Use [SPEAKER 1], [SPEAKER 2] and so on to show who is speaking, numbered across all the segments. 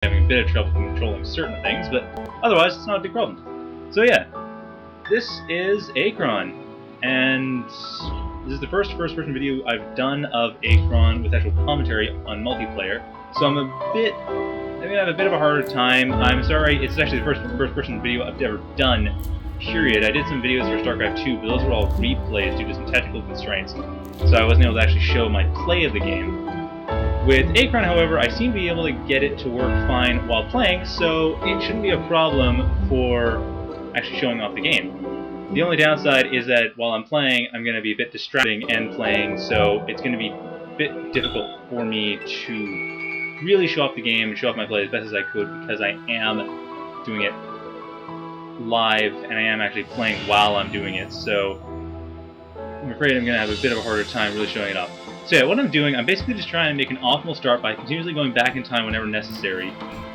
[SPEAKER 1] having a bit of trouble controlling certain things, but otherwise it's not a big problem. So yeah, this is Akron, and this is the first-person video I've done of Akron with actual commentary on multiplayer, so I'm gonna have a bit of a harder time. I'm sorry, it's actually the first-person video I've ever done, period. I did some videos for StarCraft 2, but those were all replays due to some technical constraints, so I wasn't able to actually show my play of the game. With Akron, however, I seem to be able to get it to work fine while playing, so it shouldn't be a problem for actually showing off the game. The only downside is that while I'm playing, I'm going to be a bit distracting and playing, so it's going to be a bit difficult for me to really show off the game and show off my play as best as I could, because I am doing it live and I am actually playing while I'm doing it, so I'm afraid I'm going to have a bit of a harder time really showing it off. So yeah, what I'm doing, I'm basically just trying to make an optimal start by continuously going back in time whenever necessary,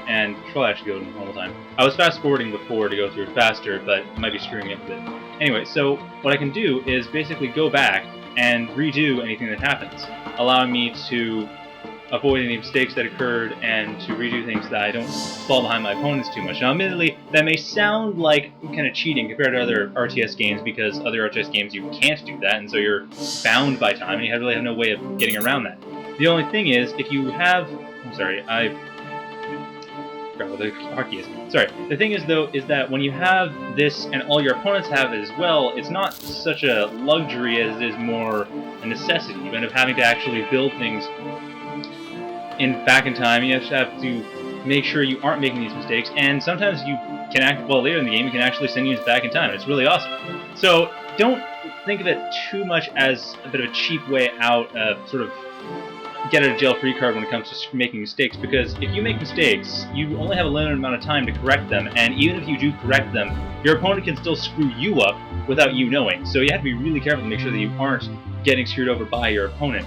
[SPEAKER 1] and probably actually go to normal time. I was fast forwarding before to go through it faster, but I might be screwing it up a bit. Anyway, so what I can do is basically go back and redo anything that happens, allowing me to avoid any mistakes that occurred and to redo things so that I don't fall behind my opponents too much. Now, admittedly, that may sound like kind of cheating compared to other RTS games, because other RTS games you can't do that, and so you're bound by time, and you really have no way of getting around that. The only thing is, if you have... I'm sorry, I forgot what the hockey is. Sorry. The thing is, though, is that when you have this and all your opponents have it as well, it's not such a luxury as it is more a necessity. You end up having to actually build things back in time. You have to make sure you aren't making these mistakes, and sometimes you can later in the game you can actually send units back in time. It's really awesome. So don't think of it too much as a bit of a cheap way out, sort of get out of jail free card when it comes to making mistakes, because if you make mistakes, you only have a limited amount of time to correct them, and even if you do correct them, your opponent can still screw you up without you knowing. So you have to be really careful to make sure that you aren't getting screwed over by your opponent.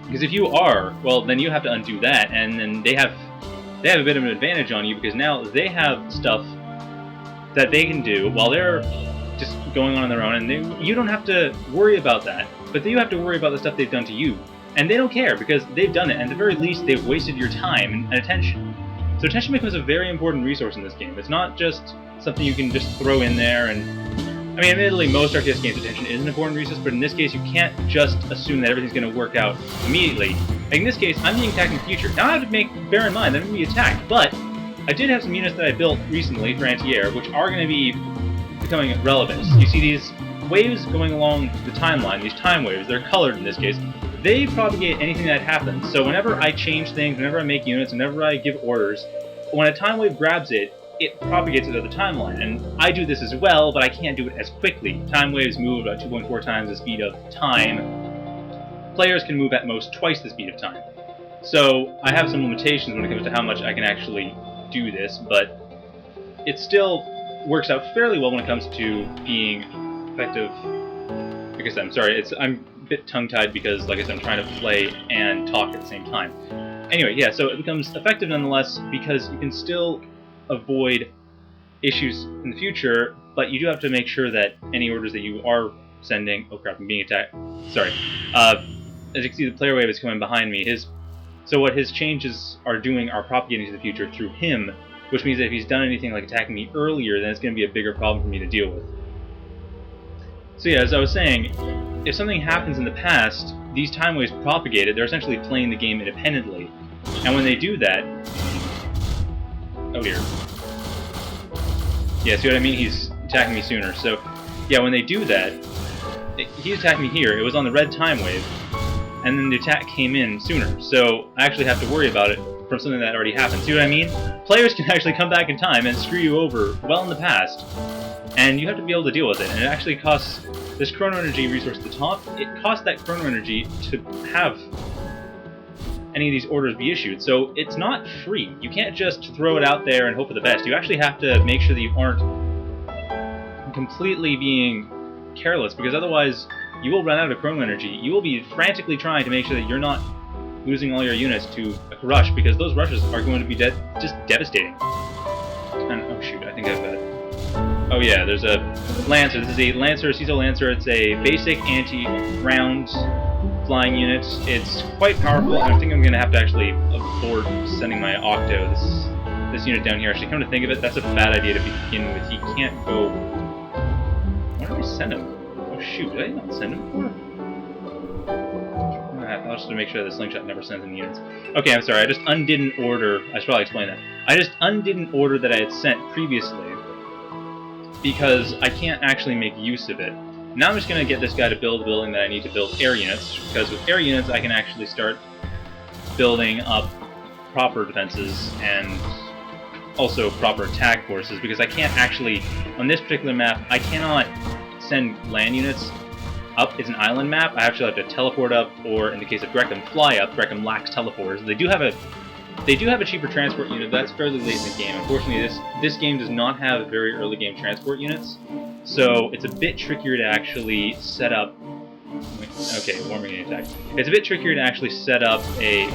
[SPEAKER 1] Because if you are, well, then you have to undo that, and then they have a bit of an advantage on you, because now they have stuff that they can do while they're just going on their own, and you don't have to worry about that, but you have to worry about the stuff they've done to you. And they don't care, because they've done it, and at the very least, they've wasted your time and attention. So attention becomes a very important resource in this game. It's not just something you can just throw in there and... I mean, admittedly, most RTS games' attention is an important resource, but in this case, you can't just assume that everything's going to work out immediately. Like in this case, I'm being attacked in the future. Now I have to bear in mind that I'm going to be attacked, but I did have some units that I built recently for anti-air, which are going to be becoming relevant. You see these waves going along the timeline, these time waves, they're colored in this case. They propagate anything that happens, so whenever I change things, whenever I make units, whenever I give orders, when a time wave grabs it, it propagates it to the timeline, and I do this as well, but I can't do it as quickly. Time waves move about 2.4 times the speed of time. Players can move at most twice the speed of time. So I have some limitations when it comes to how much I can actually do this, but it still works out fairly well when it comes to being effective. Like I said, I'm sorry, I'm a bit tongue-tied because, like I said, I'm trying to play and talk at the same time. Anyway, yeah, so it becomes effective nonetheless because you can still avoid issues in the future, but you do have to make sure that any orders that you are sending... Oh crap, I'm being attacked. Sorry. As you can see, the player wave is coming behind me. So what his changes are doing are propagating to the future through him, which means that if he's done anything like attacking me earlier, then it's going to be a bigger problem for me to deal with. So yeah, as I was saying, if something happens in the past, these time waves propagated, they're essentially playing the game independently. And when they do that... Oh dear. Yeah, see what I mean? He's attacking me sooner. So, yeah, when they do that, he attacked me here. It was on the red time wave, and then the attack came in sooner. So I actually have to worry about it from something that already happened. See what I mean? Players can actually come back in time and screw you over well in the past, and you have to be able to deal with it. And it actually costs this chrono energy resource at the top. It costs that chrono energy to have any of these orders be issued, so it's not free. You can't just throw it out there and hope for the best. You actually have to make sure that you aren't completely being careless, because otherwise you will run out of chrono energy. You will be frantically trying to make sure that you're not losing all your units to a rush, because those rushes are going to be just devastating. And, oh shoot, I think I've got it. Oh yeah, there's a Lancer. This is a Lancer, CISO Lancer. It's a basic anti-round flying unit. It's quite powerful, and I think I'm going to have to actually abort sending my Octo, this unit down here. Actually, come to think of it, that's a bad idea to begin with. He can't go... Why did I send him? Oh shoot, did I not send him before? I'll just make sure that the slingshot never sends any units. Okay, I'm sorry, I just undid an order. I should probably explain that. I just undid an order that I had sent previously because I can't actually make use of it. Now I'm just going to get this guy to build a building that I need to build air units, because with air units I can actually start building up proper defenses and also proper attack forces, because I can't actually, on this particular map, I cannot send land units up. It's an island map. I actually have to teleport up, or in the case of Grecum, fly up. Grecum lacks teleporters. They do have a cheaper transport unit, but that's fairly late in the game. Unfortunately, this game does not have very early game transport units, so it's a bit trickier to actually set up... Okay, warming attack. It's a bit trickier to actually set up a...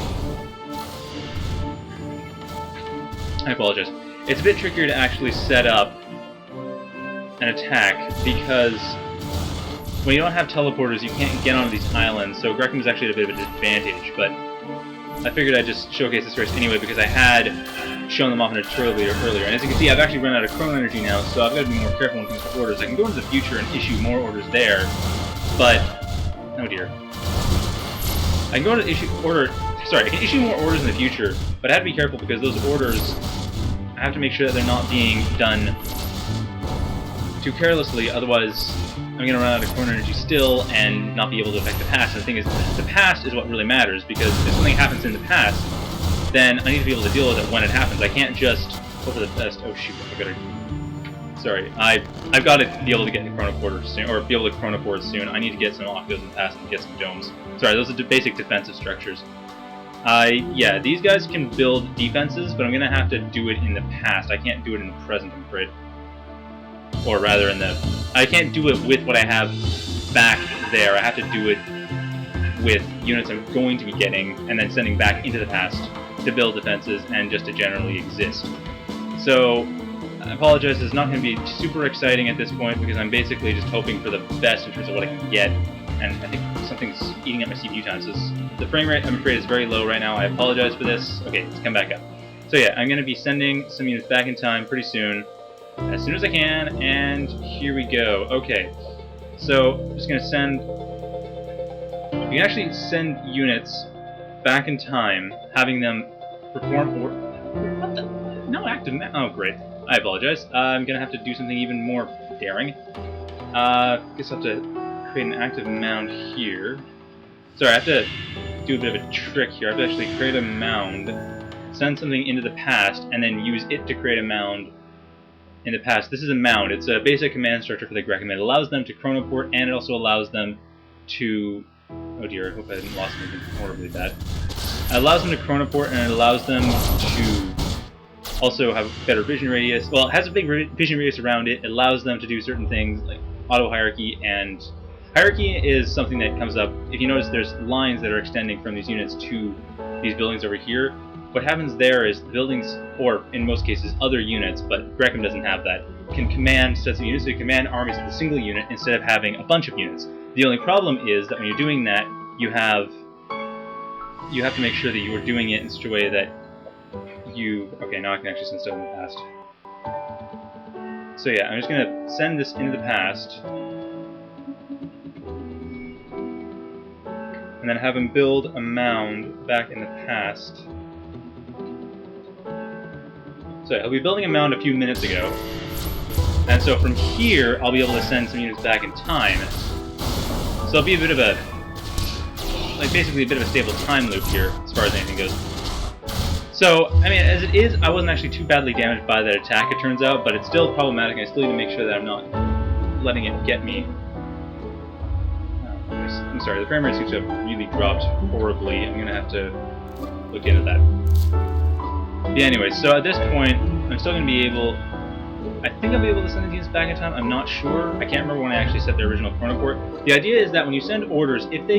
[SPEAKER 1] I apologize. It's a bit trickier to actually set up an attack, because when you don't have teleporters, you can't get onto these islands, so Grecum is actually at a bit of a disadvantage, but I figured I'd just showcase this first anyway, because I had shown them off in a tutorial earlier. And as you can see, I've actually run out of chrono energy now, so I've got to be more careful when it comes to orders. I can go into the future and issue more orders there, but... oh dear. I can go to issue order... Sorry, I can issue more orders in the future, but I have to be careful because those orders, I have to make sure that they're not being done too carelessly, otherwise I'm going to run out of chrono energy still and not be able to affect the past. And the thing is, the past is what really matters, because if something happens in the past, then I need to be able to deal with it when it happens. I can't just hope for the best. Oh shoot, I gotta... Sorry, I've got to be able to get the chrono quarters soon, or be able to chrono forward soon. I need to get some octos in the past and get some domes. Sorry, those are the basic defensive structures. Yeah, these guys can build defenses, but I'm going to have to do it in the past. I can't do it in the present, I'm afraid. Or rather, I can't do it with what I have back there. I have to do it with units I'm going to be getting, and then sending back into the past to build defenses and just to generally exist. So, I apologize, it's not going to be super exciting at this point, because I'm basically just hoping for the best in terms of what I can get, and I think something's eating up my CPU time, so the frame rate, I'm afraid, is very low right now. I apologize for this. Okay, let's come back up. So yeah, I'm going to be sending some units back in time pretty soon as I can, and here we go. Okay, so I'm just going to send... You can actually send units back in time, having them perform... What the... No active... Oh, great. I apologize. I'm going to have to do something even more daring. Guess I'll have to create an active mound here. Sorry, I have to do a bit of a trick here. I have to actually create a mound, send something into the past, and then use it to create a mound in the past. This is a mound. It's a basic command structure for the Grecum. It allows them to chronoport, and it also allows them to... Oh dear, I hope I haven't lost anything horribly bad. It allows them to chronoport, and it allows them to also have better vision radius. Well, it has a big vision radius around it. It allows them to do certain things like auto-hierarchy, and hierarchy is something that comes up. If you notice, there's lines that are extending from these units to these buildings over here. What happens there is the buildings, or in most cases other units, but Grecum doesn't have that, can command sets of units. So you command armies with a single unit instead of having a bunch of units. The only problem is that when you're doing that, you have to make sure that you are doing it in such a way that you... Okay, now I can actually send stuff in the past. So yeah, I'm just going to send this into the past, and then have him build a mound back in the past. So I'll be building a mound a few minutes ago, and so from here I'll be able to send some units back in time. So it'll be a bit of a, like basically a bit of a stable time loop here as far as anything goes. So, I mean, as it is, I wasn't actually too badly damaged by that attack, it turns out, but it's still problematic, and I still need to make sure that I'm not letting it get me. I'm sorry, the frame rate seems to have really dropped horribly. I'm going to have to look into that. Yeah, anyway, so at this point, I'm still going to be able... I think I'll be able to send the units back in time. I'm not sure. I can't remember when I actually set the original chronoport. The idea is that when you send orders, if they